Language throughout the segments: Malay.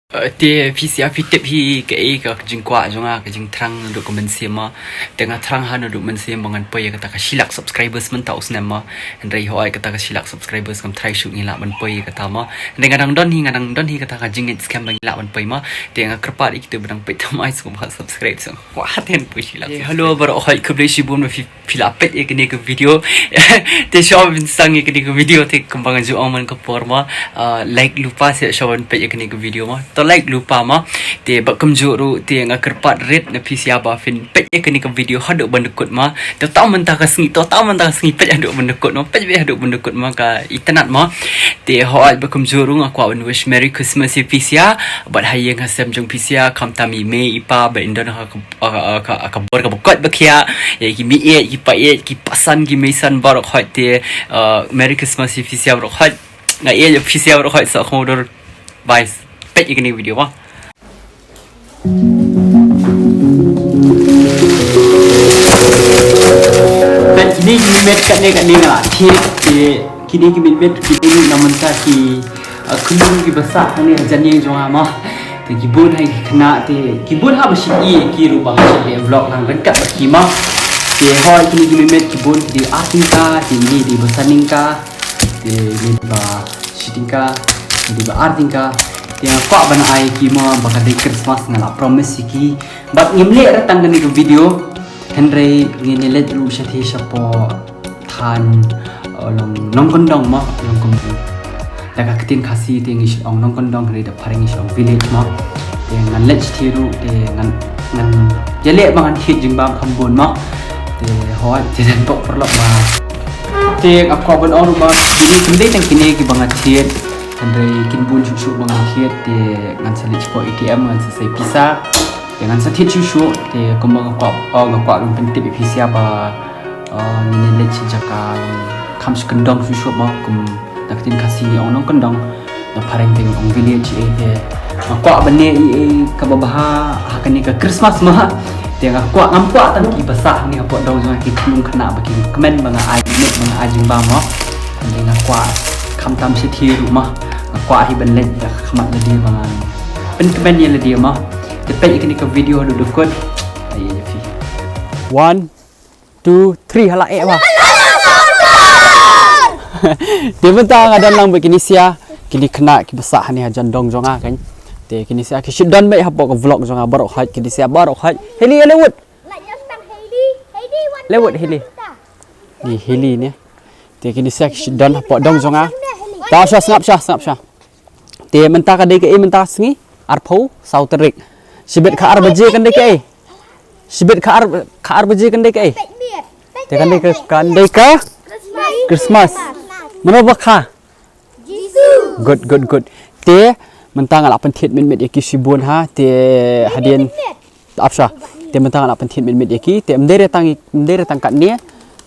Ti PCA fitip hi ke ka jing kwa jonga ka jing trang duk ko mensia ma tengah trang han duk mensia bangan poi kata ka silak subscribers men tau snem ma ndai hoi kata ka silak subscribers kam try shoot ngila ban poi kata ma ngadang don hi kata ka jing scam bang la ban poi ma tengah kerpat ikte bedang pet mai so ma subscribe so wa ten poi silak hello bar hoi kuble shi bun fila pet ek ne ka video te show bin sang ek ne ka video te kembangan ju aman ka porma like lupa se show pet ek ne ka video ma to like lupa ma te bakam juru te nga kerpat red na PCA ba fin pet ye kini ka video haduk bandukut ma to taw man ta ka sngi pet haduk bandukut no pet be haduk bandukut ma ka internet ma te hoi bakam juru nga kwa wish merry christmas ye PCA bat hayeng hasem jong PCA kam tami me ipa ba indon ka bor ka bukot bakia ye ki mi e ki pa e ki pasan ki mesan barok hoi te merry christmas ye PCA barok hoi nga ye PCA barok hoi sa khodor vice pet ini video mah. Dan kini met kat ni lah. Kini met kini namun tak ki kundung ki besar ni jani jonga mah. Te kibun hai kena te kibun ha besi ki rubah le vlog nang dekat baki mah. Te hoi kini met kibun di artingka tinggi di besaningka te ni ba sitingka di ba artingka yang kau bana ai ki mo bakadai Christmas ngala promise ki bak ngimle ratang ni video Henry ngine let ru shathi shapo than long kondong ma long kondong daga ketin khasi te ngi ong long kondong re da pharing shong village ma te ngan let thiru te ngan jale bangan hit jingbam khambon ma te hoi te dan pok perlok ma te akwa ban on ma ini kendai tang kini ki bangat thiet Andai kinbun cucu bangang kiat te ngan salit po ATM ngan selesai pisah dengan satit cucu te kembang ngakwa long pentip pisah ba ni let jaka kam kendong cucu ma kum nakitin kasih ni onong kendong na pareng teng ong village te ngakwa bane ka babaha hakani ka Christmas ma te ngakwa ngampwa tan ki basah ni apo dong jong ki tung kena bagi kemen banga ai net banga ajing ba ma andai ngakwa kam tam sethi rumah kwa hi ban let khamat le dia bangan pen kemen ye le dia mah tepet ikni ke video du dukut ai je fi 1 2 3 hala mah dia mentang ada lang begini sia kini kena ki besar ni hajan dong jonga kan te kini sia ki sidon mai hapo ke vlog jonga barok haj kini sia barok haj heli lewut lewut heli ni heli ni te kini sia ki sidon hapo dong jonga ta sha snap sha te mentah ka dei ke mentah sngi arphau sauterik sibet kha ar baje kan dei ke sibet kha ar baje kan dei ke te kan dei ka Christmas mana bakha good te mentah ngala pentit min yaki sibun ha te hadian apsha te mentah ngala pentit min yaki te mdere tang kat ni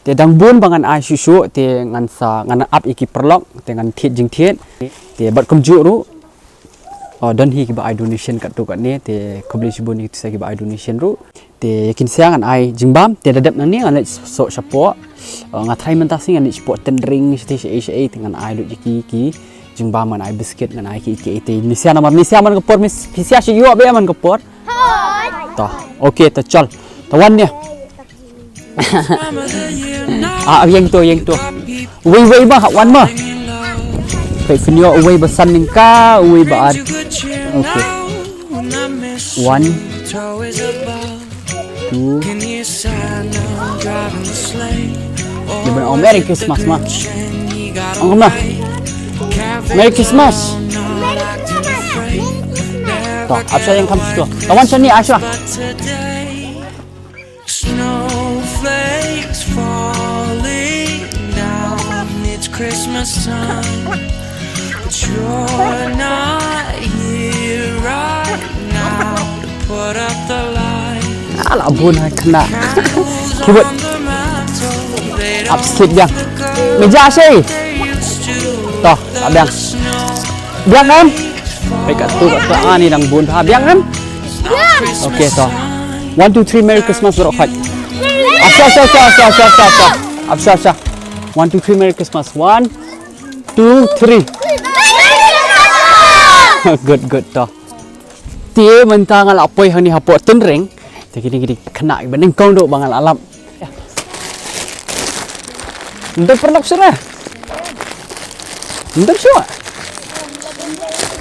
te dang bun bangan ai susu te ngan sa ngan up iki perlok te ngan thiet jing thiet te bat komju ru don hi ki ba ai donation kat tu kat ni te kobli sibun itu sa ki ba ai donation ru te yakin sia ngan ai jingbam te dadap nang ni ngan so sapo ngathai mentah sing ngan sport tendring siti se te ngan ai lu ki jingbam ngan ai biscuit ngan ai ki te ni sia man kapor mis sia si yo be man kapor ta okey ta chal tawan ni yang tu wei ba wan ma kai finyo wei ba san ning ka wei ba okay 1 2 Dia oh Merry Christmas ma oh ma Merry Christmas to apa yang kamu tu tawan sini Asha Snowflakes falling down, it's Christmas time, but you're not here right now to put up the light. Alah bun kena kibut upskip biang meja sih toh biang kan dekat tu ni dang bun ha biang kan okey toh 1 2 3 Merry Christmas barok haj Absha 1 2 3 Merry Christmas 1 2 3 good toh Tie mentangan apa yang ni hapok tenreng. Gini kena bening kong duk bangal alam. Ndak pernah surah. Ndak syua.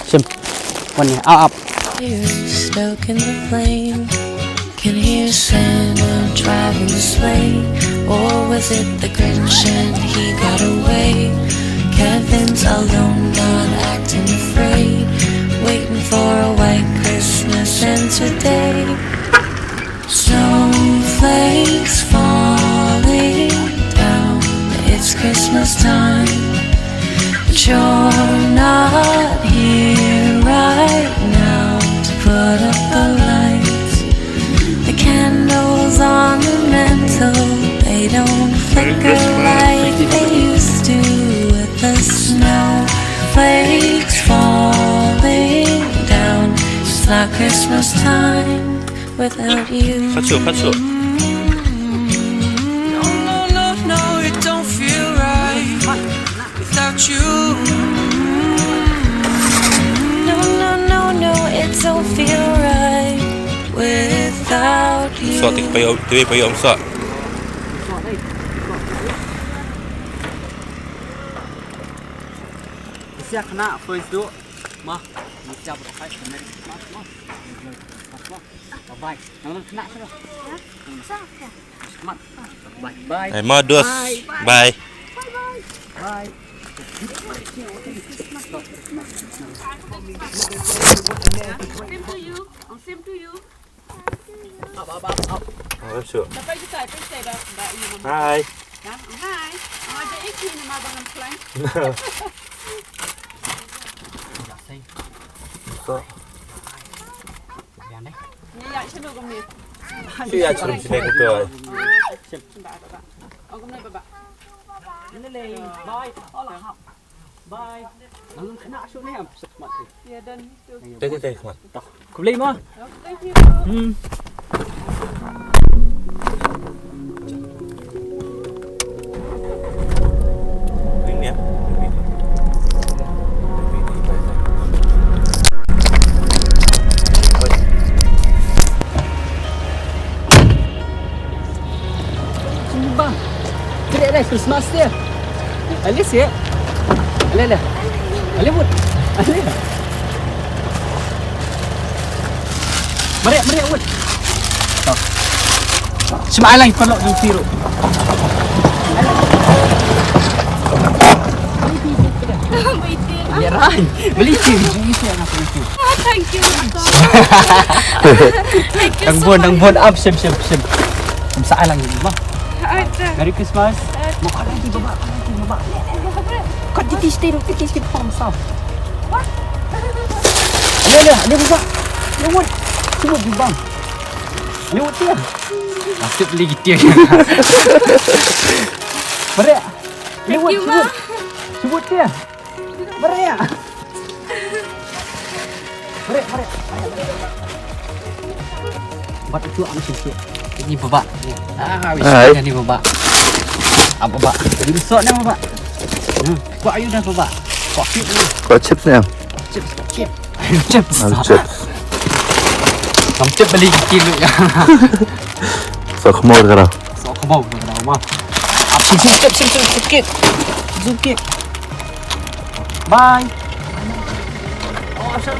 Sim. Wani up. Stoke in the flame. Can hear Santa driving the sleigh. Or was it the Grinch and he got away? Kevin's alone, not acting afraid. Waiting for a white Christmas and today snowflakes falling down. It's Christmas time, but you're not here right now to put up the lights. The candles on the mantle, they don't flicker like they used to with the snowflakes falling down. It's not Christmas time without you. Kacau. No, it don't feel right without you. No, it don't feel right without you. Sok tiba payah om sok. Siap kena first tu. Mah, siap berapa? Bye. Nang kena tu. Mat. Bye. Hai modus. Bye. Bye. Same to you. Same to you. Masuk. Dapat kita say dah mbak you. Hai. Ya, hai. Ada iki ni mabangan plan. Sok. Yang ni. Ni ya sino gum ni. Siya churum sini ko. Mbak. Oh gum ni baba. Ini le. Bye. Olah hap. Bye. Nang kena asuk ni am semat tu. Ya dan tu. Teh, mat. Tak. Ku beli mah. Thank you. Ini ya. Bang. Kira Christmas dia. Alis ya. Ala. Alimut. Ala. Meriak wud. Tau. Cuma alang kolok di tiru. Yaran. Beli tiru ini saya nak beli. Thank you. Dang bon up sim. Sa alang ni mah. Ada. Merry Christmas. Mau ada di bawah. Kau titis form sah. Ada buka. Lewat. Semua di bang. Lewat dia. Masuk beli gitu. Berak. Lewat sebut. Sebut dia. Berak. Berak. Buat itu amat sikit. Ini babak. Wis ni babak. Apa babak? Jadi besar ni babak. Kuat ayu dah babak. Kuat chip ni. Kau chips ni. Chips. Kamu cip beli kilo ya. Sok mau sekarang. Sok mau sekarang mah. Cip sikit. Zukit. Bye. Oh, asal.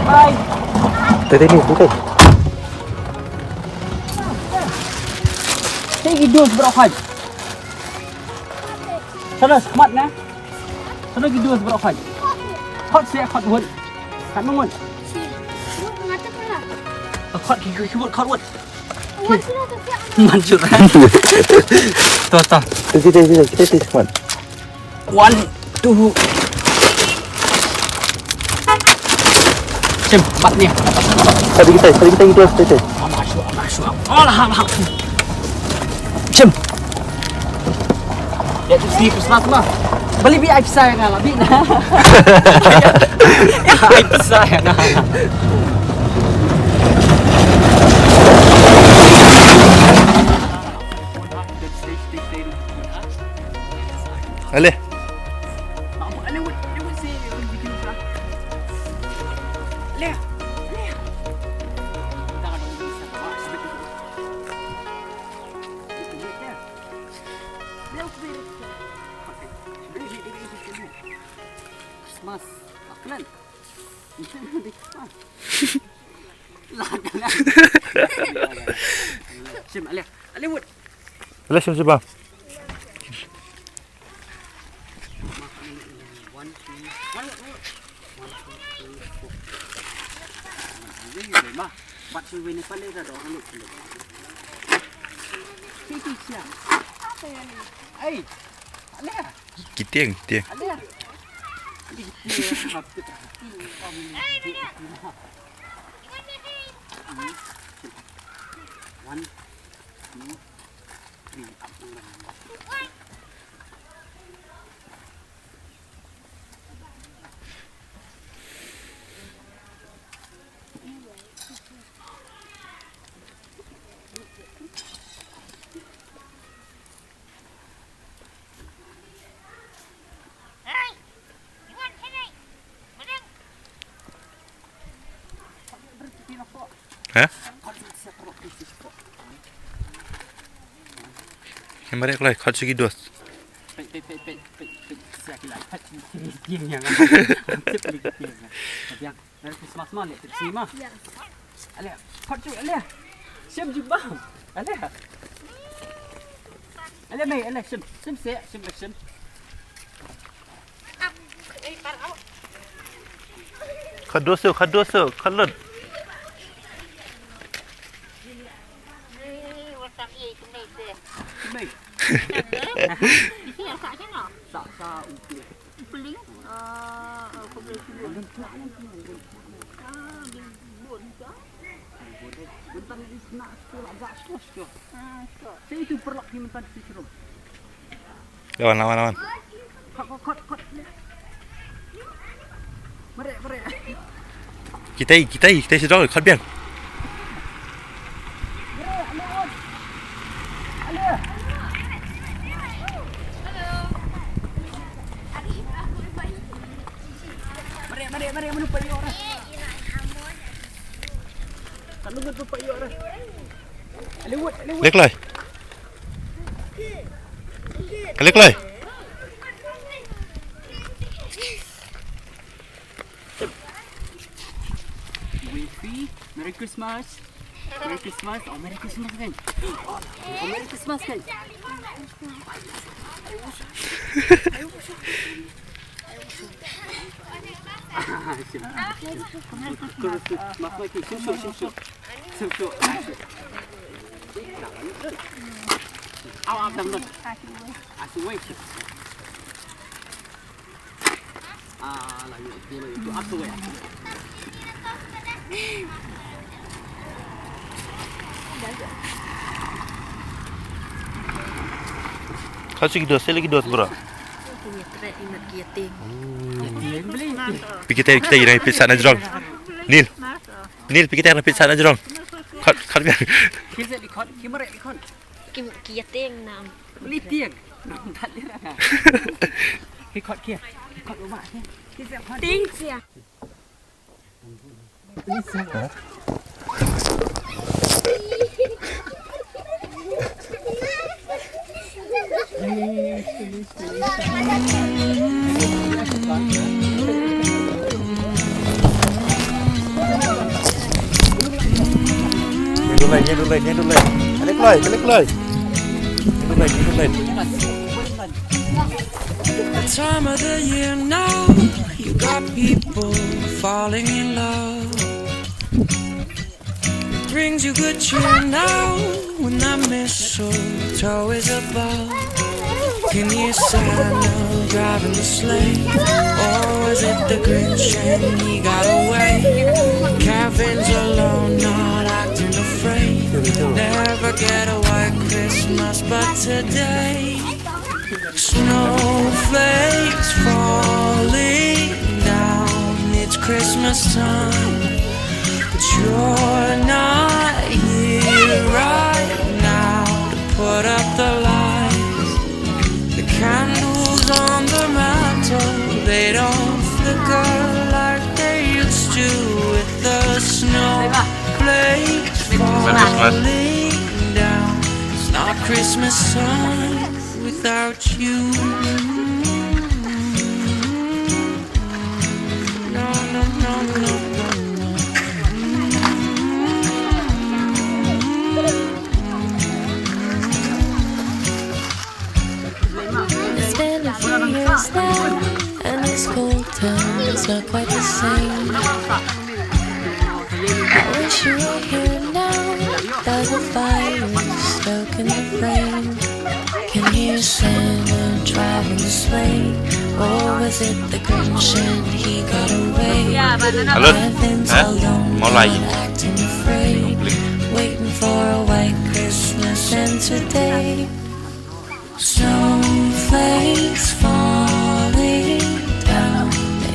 Bye. Tadi ni, betul. Tinggi dua seberapa haj? Sana semat na? Sana lagi dua seberapa haj? Hot siap hot wood. Kat mana? Hot kibut hot wood. Manjur. Tuh. Kita semat. 1, 2. Cem, bat ni. Tadi kita itu tadi. Masuk. Alah. Cem. Ya tu si Christmas mah. Beli bi air pisah kan lah bi. Air pisah nah. Allez. Allez, c'est bikin pula. Lea. Jangan dong bisa. Wah, sebetul. Mas, aklan. Sim, allez, wood. Allez, siapa siapa? Bắt chui về nó lên ra đó nó lụt. Cái gì à? Ê, allez. Kita. Allez. One, two, three, up and down. Hả? Em mới đây, khó chịu đuổi. Siap lah. Tiang yang. Tip lagi tiang. Tiang. Merry Christmas man, terima. Alia, kau cuy, Alia. Siap juga. Alia. Alia mai, Alia, sim se. Khadus, khalut. Mai. Ini yang sak sana. Sa Peling. Kau boleh cuba. Bun ke? Bentar ni nak sekolah agak sos tu. Saya itu perlak di mentan di serum. Lawan. Kau. Merek. Kita sedang khat biang. Mari menupai orang. Kalau menupai orang. Lewat. Lek lai. Lek lai. Wifi, Merry Christmas. Merry Christmas kan? Merry Christmas kan? Awak dah asyik wait. Lalu itu aku ya. Khó chịu đuổi, sẽ lấy cái đuổi bro. Kita ini pizza najrong. Nil kita ini pizza najrong. Khat biang. Kita ikut, kita ikut. Kia tiang nam. Beli tiang. Tak lera. Ikut kia. Ikut rumah ni. Ting sia. Nhớ đuổi lên. Lek lai. Nhớ đuổi lên. The time of the year now, you got people falling in love. It brings you good cheer now when the mistletoe is above. Can you Santa driving the sleigh, or was it the Grinch and he got away? Kevin's alone, not acting afraid. Never get a white Christmas, but today snowflakes falling down. It's Christmas time, but you're not here right now to put up the lights, the candles on Merry Christmas laying down. It's not Christmas time without you. No, no, no, no, no. It's been a few years now, and this cold town is not quite the same. I wish you were here now, by the fire, stoking the flame. Can hear Santa driving the sleigh, or was it the Grinch and he got away? Alert. Kevin's Hả? alone, Món là gì? not acting afraid, waiting for a white Christmas. And today, snowflakes falling down.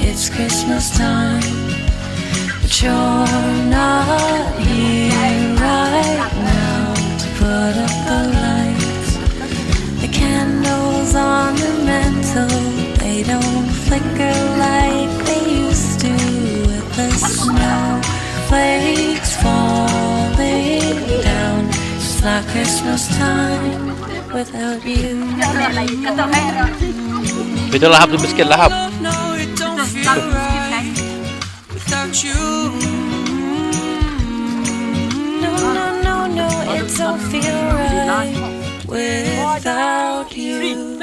It's Christmas time, but you're not here right now to put up the lights. The candles on the mantle, they don't flicker like they used to with the snowflakes falling down. It's not Christmas time without you. Video lahap di biscuit lahap. No, it don't feel right without you. No, no, no, no, it don't feel right without you.